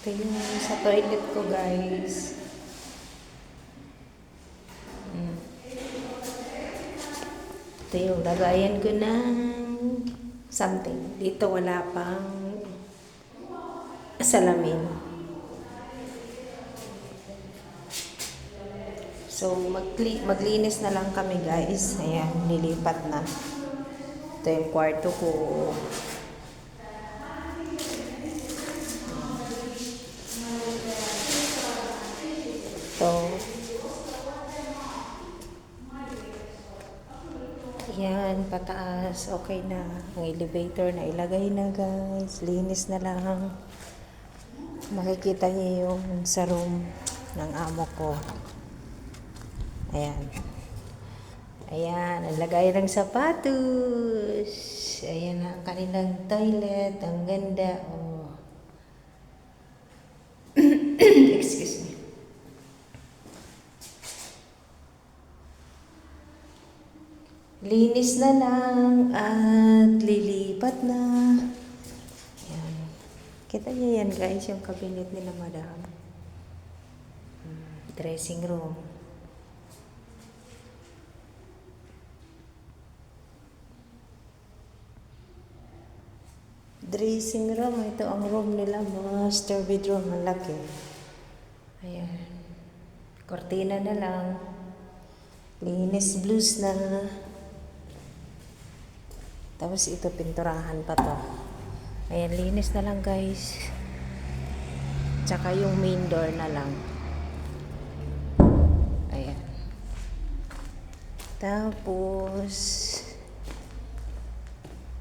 Ito yung sa toilet ko, guys. Ito yung lagayan ko ng something. Dito wala pang salamin. So, maglinis na lang kami, guys. Ayan, nilipat na. Ito yung kwarto ko. Ito. Ayan, pataas. Okay na. Ang elevator na ilagay na, guys. Linis na lang. Makikita niyo yung sa room ng amo ko. Ayan. Ayan, ang lagay ng sapatos. Ayan na ang kanilang toilet. Ang ganda. Oh. Excuse me. Linis na lang at lilipat na. Ayan. Kita niyo yan, guys, yung cabinet nila, madam. Dressing room. Dressing room. Ito ang room nila. Master bedroom. Malaki. Ayan. Kortina na lang. Linis blues na. Tapos ito, pinturahan pa to. Ayan, linis na lang, guys. Tsaka yung main door na lang. Ayan. Tapos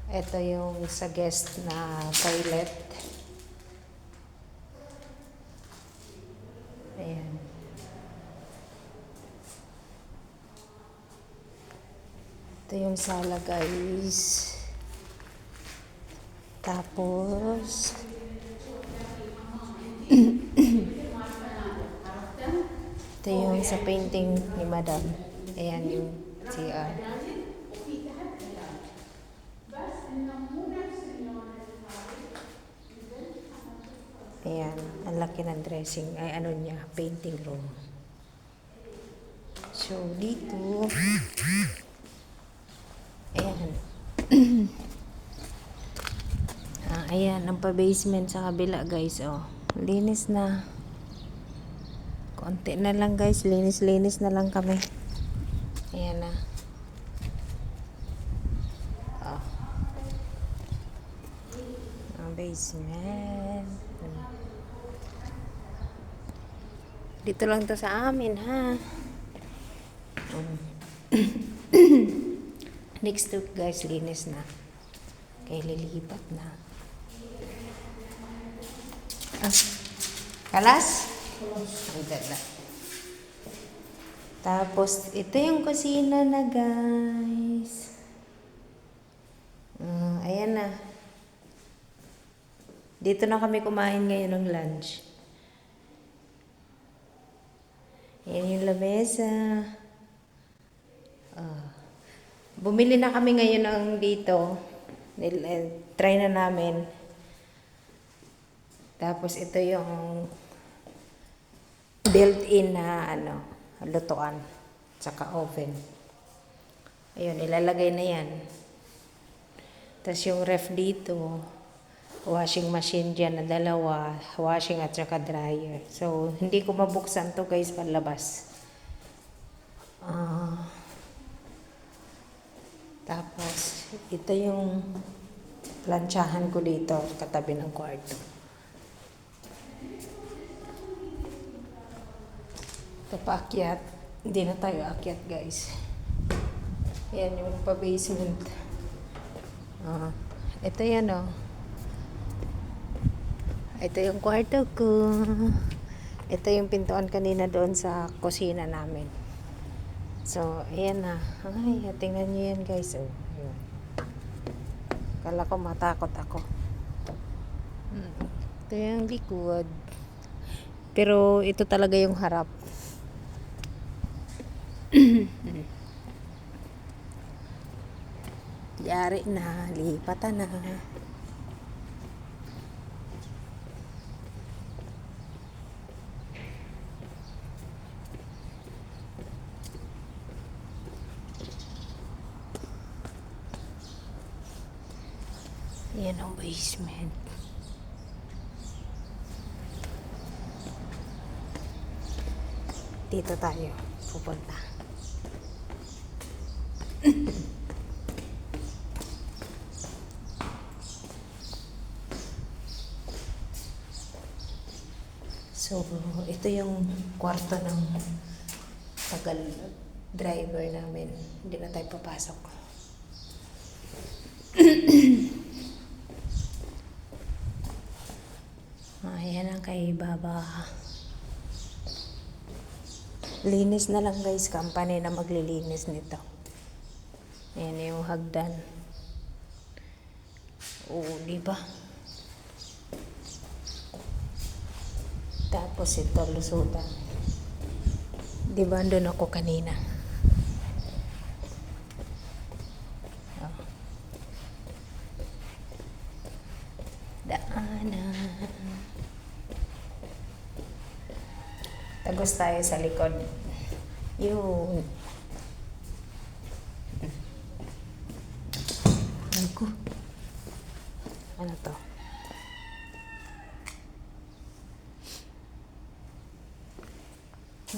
ito yung sa guest na toilet. Ayan. Ito yung sala, guys. Tapos ito yung sa painting ni madam. Ayan yung CR. Ayan, ang laki ng dressing. Ay, ano niya, painting room. So, dito. Ayan. Ayan, ang pa-basement sa kabila, guys. Oh, linis na. Konti na lang, guys. Linis-linis na lang kami. Ayan na. Oh. Ang basement. Dito lang to sa amin, ha. Next week, guys, linis na. Kaya lilipat na. Kalas? Ang ganda. Tapos, ito yung kusina na, guys. Ayan na. Dito na kami kumain ngayon ng lunch. Ayan yung lamesa. Bumili na kami ngayon ng dito. Try na namin. Tapos ito yung built-in na lutuan. Tsaka oven. Ayun, ilalagay na yan. Tapos yung ref dito. Washing machine dyan na dalawa. Washing at saka dryer. So, hindi ko mabuksan to, guys, palabas. Tapos, ito yung plantsahan ko dito, katabi ng kwarto. Ito paakyat. Hindi na tayo akyat, guys. Yan yung pa-basement. Ito yan, oh. Ito yung kwarto ko. Ito yung pintuan kanina doon sa kusina namin. So, ayan na. Ay, tingnan nyo yan, guys. Oh, ayan. Kala ko matakot ako. Ito yung likod. Pero, ito talaga yung harap. Yari na. Lipatan na. Yan ang basement. Dito tayo pupunta. So, ito yung kwarto ng tagal driver namin. Hindi na tayo papasok. Ayan ang kay Baba. Linis na lang guys, company na maglilinis nito. Ayan yung hagdan. Oo, diba? Tapos ito, lusutan. Diba, andun ako kanina. Oh. Daanan. Tagos tayo sa likod. Yun. Ako. Ano to?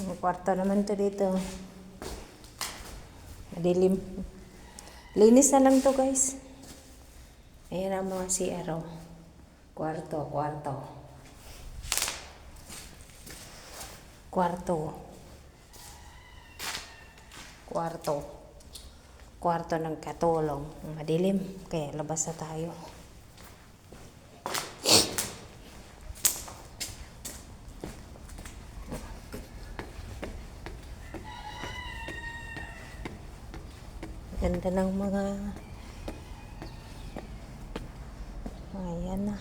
Ang kwarto naman to dito. Madilim. Linis na lang to guys. Ayan ang mga CR. Kwarto. Kwarto ng katulong. Madilim. Kaya labas na tayo. Ganda ng mga ayan na.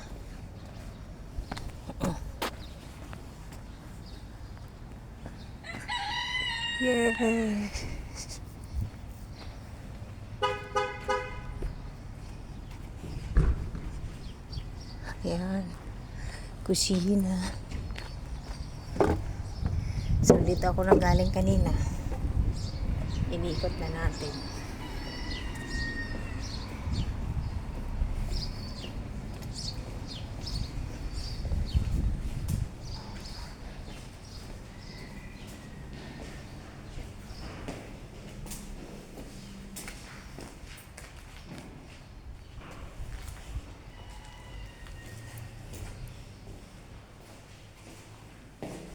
Yes. Ayan. Kusina. So, dito ako nang galing kanina. Inikot na natin.